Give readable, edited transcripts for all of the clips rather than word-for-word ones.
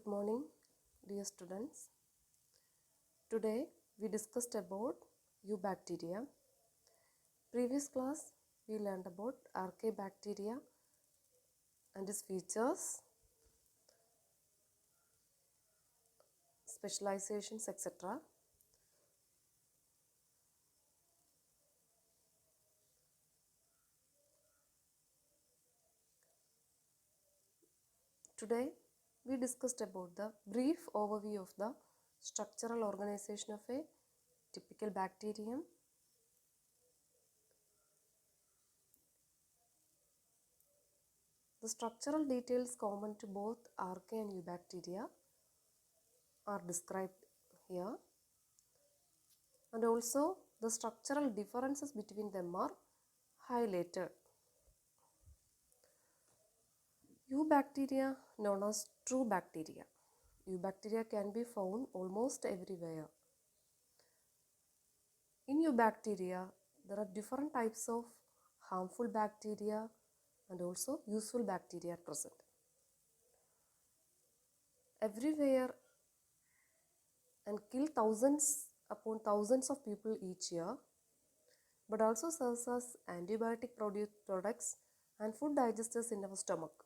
Good morning, dear students. Today we discussed about eubacteria. Previous class we learned about archaebacteria and its features, specializations, etc. Today we discussed about the brief overview of the structural organization of a typical bacterium. The structural details common to both archaea and eubacteria are described here, and also the structural differences between them are highlighted. Eubacteria, known as true bacteria. Eubacteria can be found almost everywhere. In eubacteria, there are different types of harmful bacteria and also useful bacteria present. Everywhere and kill thousands upon thousands of people each year, but also serves as antibiotic products and food digesters in our stomach.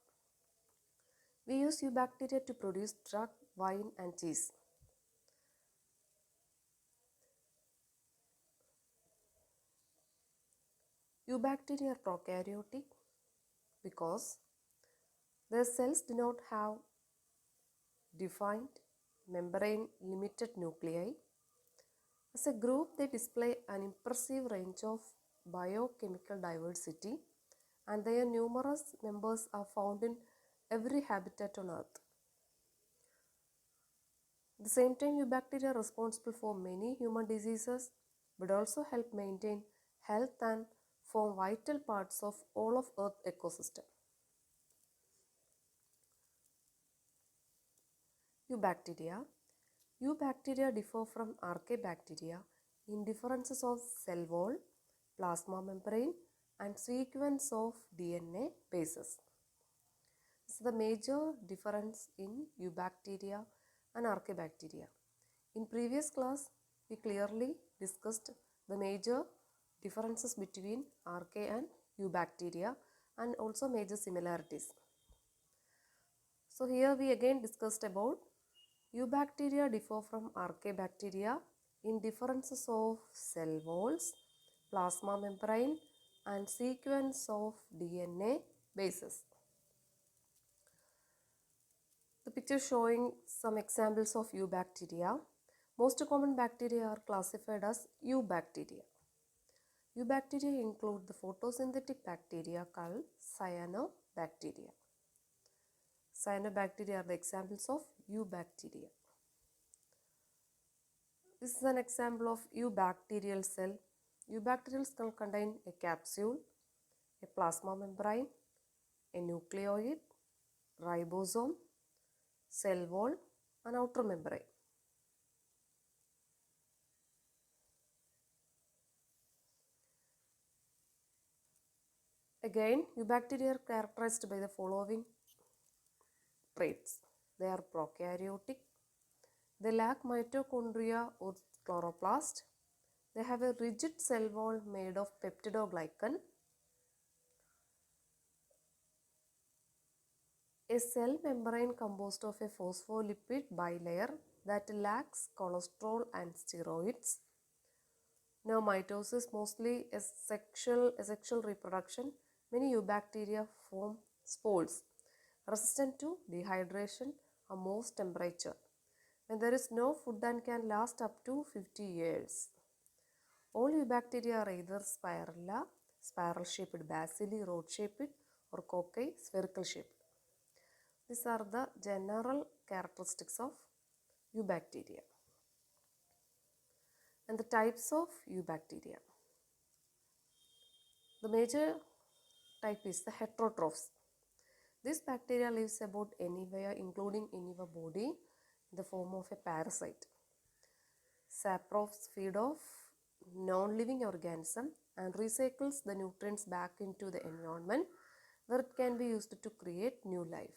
We use eubacteria to produce drug, wine and cheese. Eubacteria are prokaryotic because their cells do not have defined membrane limited nuclei. As a group, they display an impressive range of biochemical diversity, and their numerous members are found in every habitat on Earth. At the same time, eubacteria are responsible for many human diseases, but also help maintain health and form vital parts of all of Earth ecosystem. Eubacteria. Eubacteria differ from archaebacteria in differences of cell wall, plasma membrane and sequence of DNA bases. This is the major difference in eubacteria and archaebacteria. In previous class, we clearly discussed the major differences between archaea and eubacteria and also major similarities. So here we again discussed about eubacteria differ from archaebacteria in differences of cell walls, plasma membrane and sequence of DNA bases. The picture showing some examples of eubacteria. Most common bacteria are classified as eubacteria. Eubacteria include the photosynthetic bacteria called cyanobacteria. Cyanobacteria are the examples of eubacteria. This is an example of eubacterial cell. Eubacterial cell contain a capsule, a plasma membrane, a nucleoid, ribosome, cell wall and outer membrane. Again, eubacteria are characterized by the following traits. They are prokaryotic. They lack mitochondria or chloroplast. They have a rigid cell wall made of peptidoglycan. A cell membrane composed of a phospholipid bilayer that lacks cholesterol and steroids. No mitosis, mostly asexual reproduction. Many eubacteria form spores, resistant to dehydration or most temperature. When there is no food and can last up to 50 years. All eubacteria are either spirilla, spiral-shaped bacilli, rod-shaped or cocci, spherical-shaped. These are the general characteristics of eubacteria. And the types of eubacteria. The major type is the heterotrophs. This bacteria lives about anywhere, including in your body, in the form of a parasite. Saprophs feed off non-living organism and recycles the nutrients back into the environment where it can be used to create new life.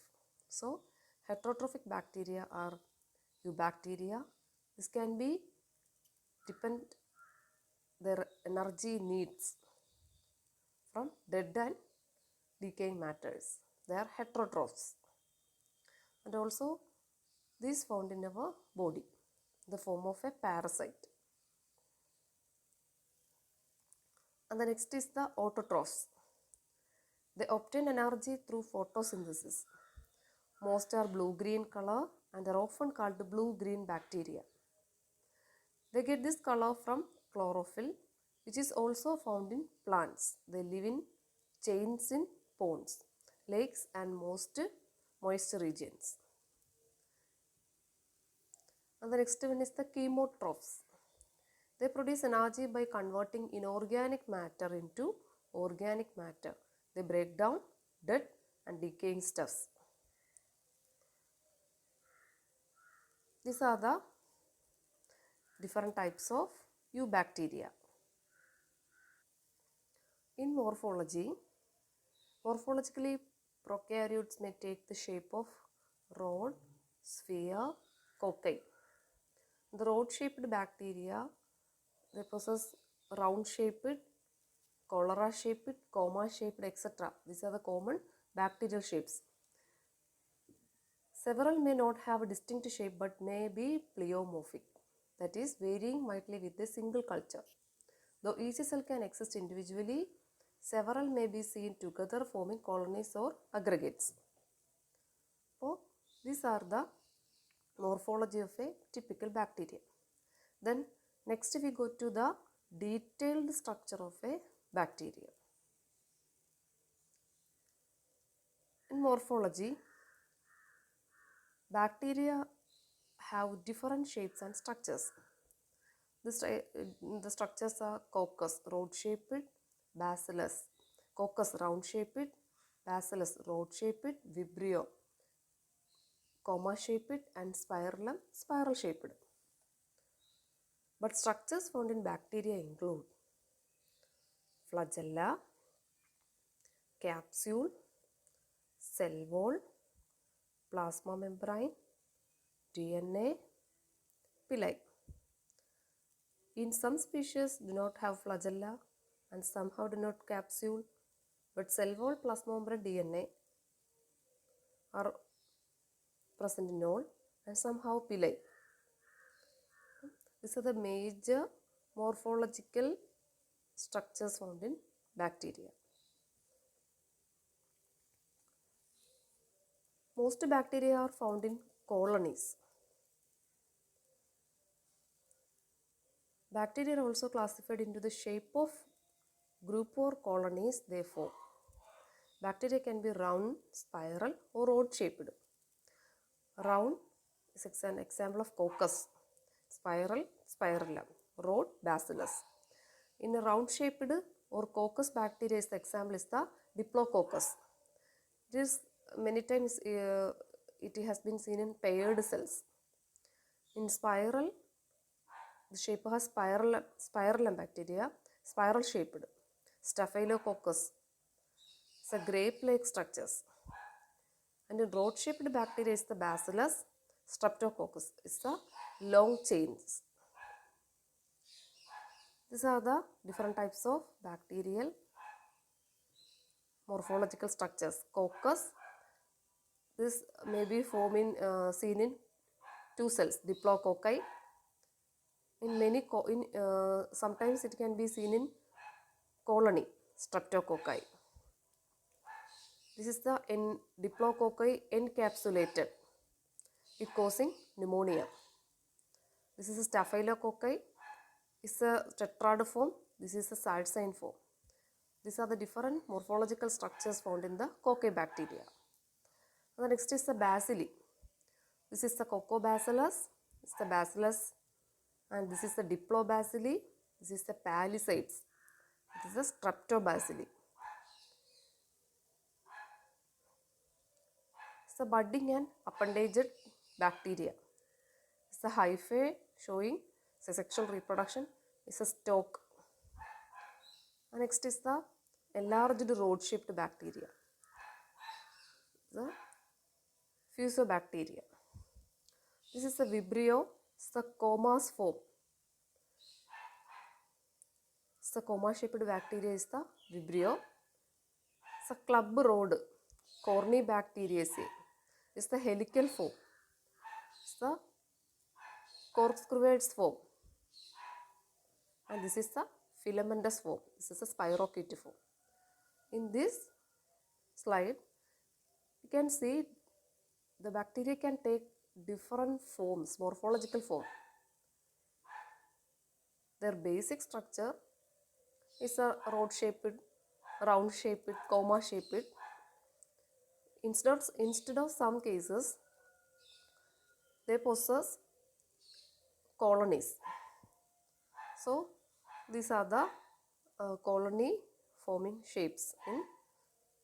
So, Heterotrophic bacteria are eubacteria. This can be depend their energy needs from dead and decaying matters. They are heterotrophs. And also these found in our body in the form of a parasite. And the next is the autotrophs. They obtain energy through photosynthesis. Most are blue-green color and are often called blue-green bacteria. They get this color from chlorophyll, which is also found in plants. They live in chains in ponds, lakes and most moist regions. And the next one is the chemotrophs. They produce energy by converting inorganic matter into organic matter. They break down dead and decaying stuffs. These are the different types of eubacteria. In morphology, morphologically prokaryotes may take the shape of rod, sphere, cocci. The rod-shaped bacteria, they possess round-shaped, cholera-shaped, coma-shaped, etc. These are the common bacterial shapes. Several may not have a distinct shape but may be pleomorphic, that is varying widely with a single culture. Though each cell can exist individually, several may be seen together forming colonies or aggregates. So, these are the morphology of a typical bacteria. Then next we go to the detailed structure of a bacteria. In morphology, bacteria have different shapes and structures. The structures are coccus, rod-shaped, bacillus, coccus round-shaped, bacillus rod-shaped, vibrio comma-shaped and spirillum spiral-shaped. But structures found in bacteria include flagella, capsule, cell wall, plasma membrane, DNA, pili. In some species do not have flagella and somehow do not capsule, but cell wall, plasma membrane, DNA are present in all and somehow pili. These are the major morphological structures found in bacteria. Most bacteria are found in colonies. Bacteria are also classified into the shape of group or colonies they form. Bacteria can be round, spiral or rod-shaped. Round is an example of coccus. Spiral, spirillum. Rod, bacillus. In a round-shaped or coccus bacteria, the example is the Diplococcus. It is many times it has been seen in paired cells. In spiral, the shape has spirillum bacteria, spiral shaped. Staphylococcus, it's a grape-like structures. And in rod-shaped bacteria is the bacillus. Streptococcus is the long chains. These are the different types of bacterial morphological structures. Coccus, this may be seen in two cells, diplococci. Sometimes it can be seen in colony, streptococci. This is the diplococci encapsulated, it causing pneumonia. This is a staphylococci, it's a tetrad form. This is a salsine form. These are the different morphological structures found in the cocci bacteria. And the next is the bacilli. This is the Coccobacillus, this is the bacillus, and this is the diplobacilli, this is the palisates, this is the streptobacilli. It's a budding and appendaged bacteria. It's a hyphae showing sexual reproduction. It's a stalk. And next is the enlarged rod-shaped bacteria. The Fusobacteria. This is the Vibrio. It's the comas form. It's the coma shaped bacteria is the Vibrio. It's a club rod. Cornybacteriaceae. It's the helical form. It's the corkscrewates form. And this is the filamentous form. This is a spirochete form. In this slide, you can see the bacteria can take different forms, morphological form. Their basic structure is a rod-shaped, round-shaped, coma-shaped. Instead of some cases, they possess colonies. So, these are the colony forming shapes in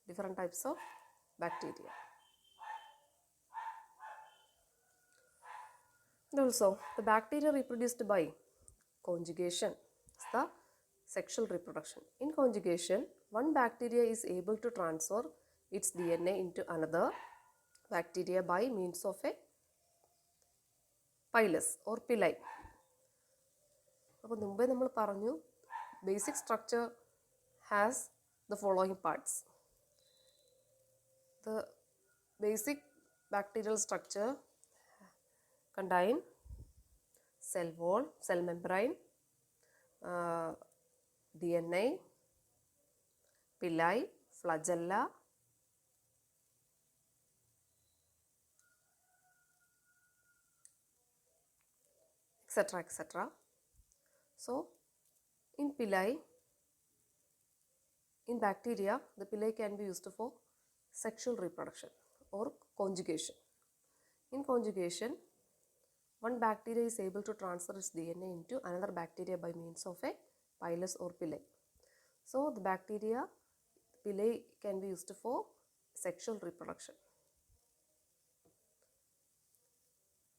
different types of bacteria. And also, the bacteria reproduced by conjugation is the sexual reproduction. In conjugation, one bacteria is able to transfer its DNA into another bacteria by means of a pilus or pili. അപ്പോൾ മുമ്പേ നമ്മൾ പറഞ്ഞു basic structure has the following parts. The basic bacterial structure contain cell wall, cell membrane, DNA, pili, flagella, etc. etc. So, in pili, in bacteria, the pili can be used for sexual reproduction or conjugation. In conjugation, one bacteria is able to transfer its DNA into another bacteria by means of a pilus or pili. So, the bacteria pili can be used for sexual reproduction.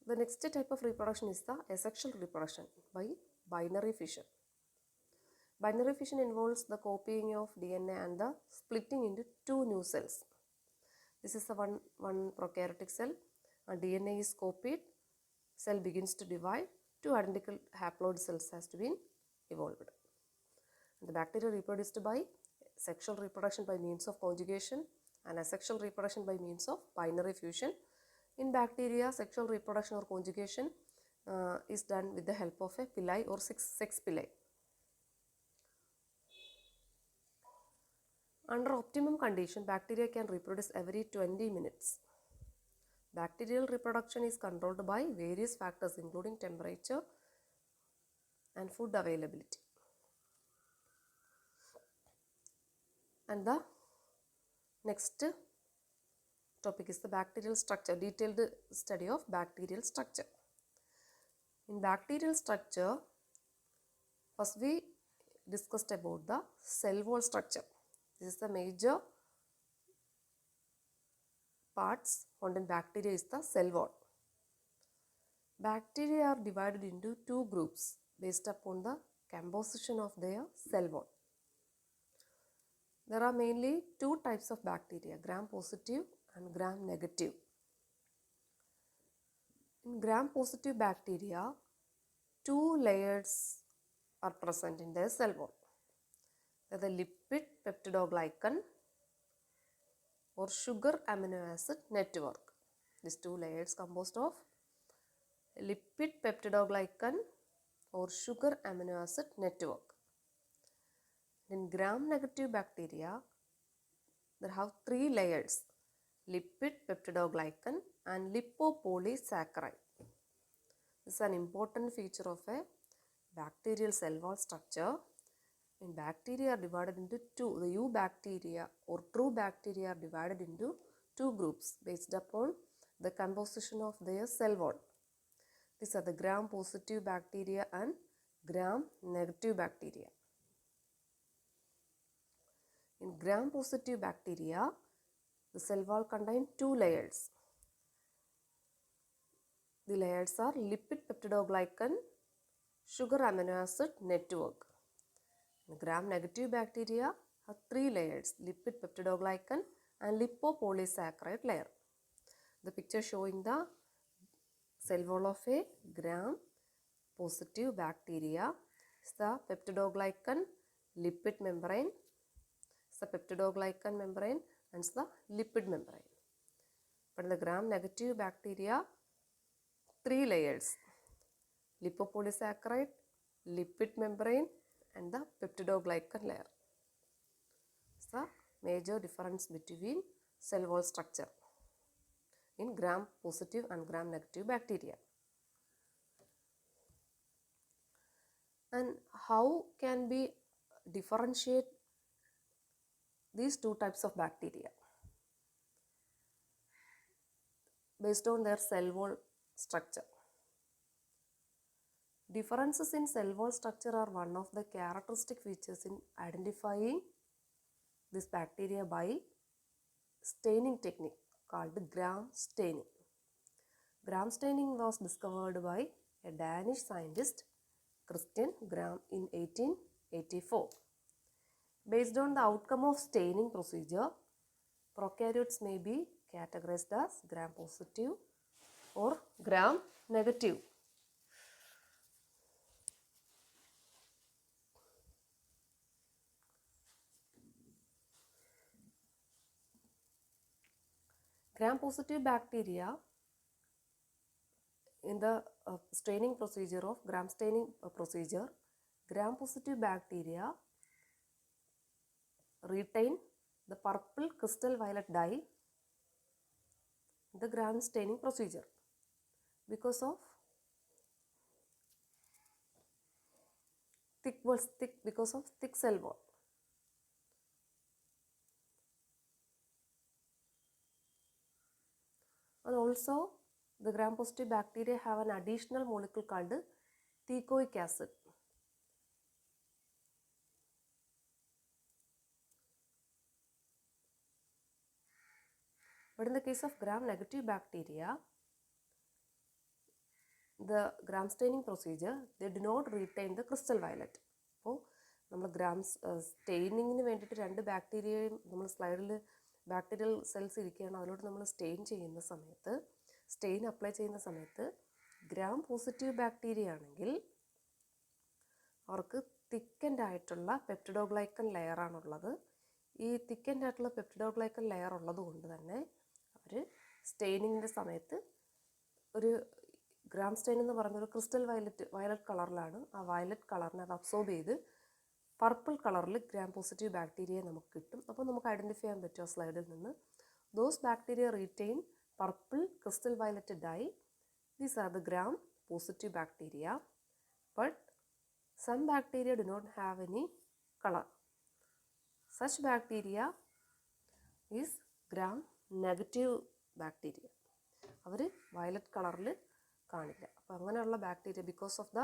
The next type of reproduction is the asexual reproduction by binary fission. Binary fission involves the copying of DNA and the splitting into two new cells. This is the one prokaryotic cell. And DNA is copied. Cell begins to divide. Two identical haploid cells has to be evolved. And the bacteria reproduced by sexual reproduction by means of conjugation and asexual reproduction by means of binary fusion. In bacteria, sexual reproduction or conjugation is done with the help of a pili or sex pili. Under optimum condition, bacteria can reproduce every 20 minutes. Bacterial reproduction is controlled by various factors including temperature and food availability. And the next topic is the bacterial structure, detailed study of bacterial structure. In bacterial structure, first we discussed about the cell wall structure. This is the major parts found in bacteria is the cell wall. Bacteria are divided into two groups based upon the composition of their cell wall. There are mainly two types of bacteria, gram-positive and gram-negative. In gram-positive bacteria, two layers are present in their cell wall. The lipid peptidoglycan or sugar amino acid network. These two layers composed of lipid peptidoglycan or sugar amino acid network. In gram-negative bacteria, there have three layers, lipid peptidoglycan and lipopolysaccharide. This is an important feature of a bacterial cell wall structure. In bacteria are divided into two. The eubacteria or true bacteria are divided into two groups based upon the composition of their cell wall. These are the gram-positive bacteria and gram-negative bacteria. In gram-positive bacteria, the cell wall contains two layers. The layers are lipid peptidoglycan, sugar amino acid network. Gram-negative bacteria have three layers, lipid peptidoglycan and lipopolysaccharide layer. The picture showing the cell wall of a gram-positive bacteria is the peptidoglycan lipid membrane. It's the peptidoglycan membrane and it's the lipid membrane. But in the gram-negative bacteria, 3 layers: lipopolysaccharide, lipid membrane and the peptidoglycan layer. It's the major difference between cell wall structure in gram-positive and gram-negative bacteria. And how can we differentiate these two types of bacteria based on their cell wall structure? Differences in cell wall structure are one of the characteristic features in identifying this bacteria by staining technique called gram staining. Gram staining was discovered by a Danish scientist, Christian Gram, in 1884. Based on the outcome of staining procedure, prokaryotes may be categorized as gram positive or gram negative. Gram-positive bacteria, in the staining procedure of gram staining procedure, gram-positive bacteria retain the purple crystal violet dye in the gram staining procedure because of thick cell wall. And also the gram-positive bacteria have an additional molecule called teichoic acid. But in the case of gram-negative bacteria, the gram staining procedure, they do not retain the crystal violet. അപ്പോൾ നമ്മൾ സ്റ്റെയിനിങ്ങിന് വേണ്ടിയിട്ട് 2 ബാക്ടീരിയയും നമ്മൾ സ്ലൈഡിൽ bacterial cells ഇരിക്കുകയാണ്, അതിലോട്ട് നമ്മൾ stain apply ചെയ്യുന്ന സമയത്ത് ഗ്രാം പോസിറ്റീവ് ബാക്ടീരിയ ആണെങ്കിൽ അവർക്ക് തിക്കൻഡ് ആയിട്ടുള്ള പെപ്റ്റിഡോഗ്ലൈക്കൻ ലെയറാണുള്ളത്. ഈ തിക്കൻഡ് ആയിട്ടുള്ള പെപ്റ്റിഡോഗ്ലൈക്കൻ ലെയർ ഉള്ളത് കൊണ്ട് തന്നെ അവർ സ്റ്റെയിനിങ്ങിൻ്റെ സമയത്ത് ഒരു ഗ്രാം സ്റ്റെയിൻ എന്ന് പറയുന്ന ഒരു ക്രിസ്റ്റൽ വയലറ്റ് കളറിലാണ്. ആ വയലറ്റ് കളറിനെ അത് അബ്സോർബ് ചെയ്ത് പർപ്പിൾ കളറിൽ ഗ്രാം പോസിറ്റീവ് ബാക്ടീരിയയെ നമുക്ക് കിട്ടും. അപ്പോൾ നമുക്ക് ഐഡൻറ്റിഫൈ ചെയ്യാൻ പറ്റും ആ സ്ലൈഡിൽ നിന്ന്. Those bacteria retain purple crystal violet dye. These are the gram positive bacteria. But some bacteria do not have any color. Such bacteria is gram negative bacteria. അവർ വയലറ്റ് കളറിൽ കാണില്ല. അപ്പോൾ അങ്ങനെയുള്ള bacteria because of the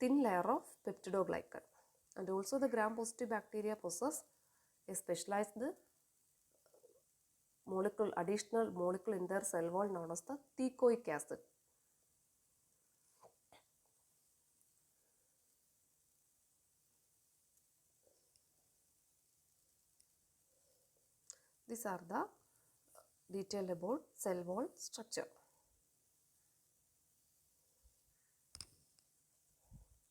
thin layer of peptidoglycan. And also the gram positive bacteria possess a specialized additional molecule in their cell wall known as the teichoic acid. These are the detail about cell wall structure.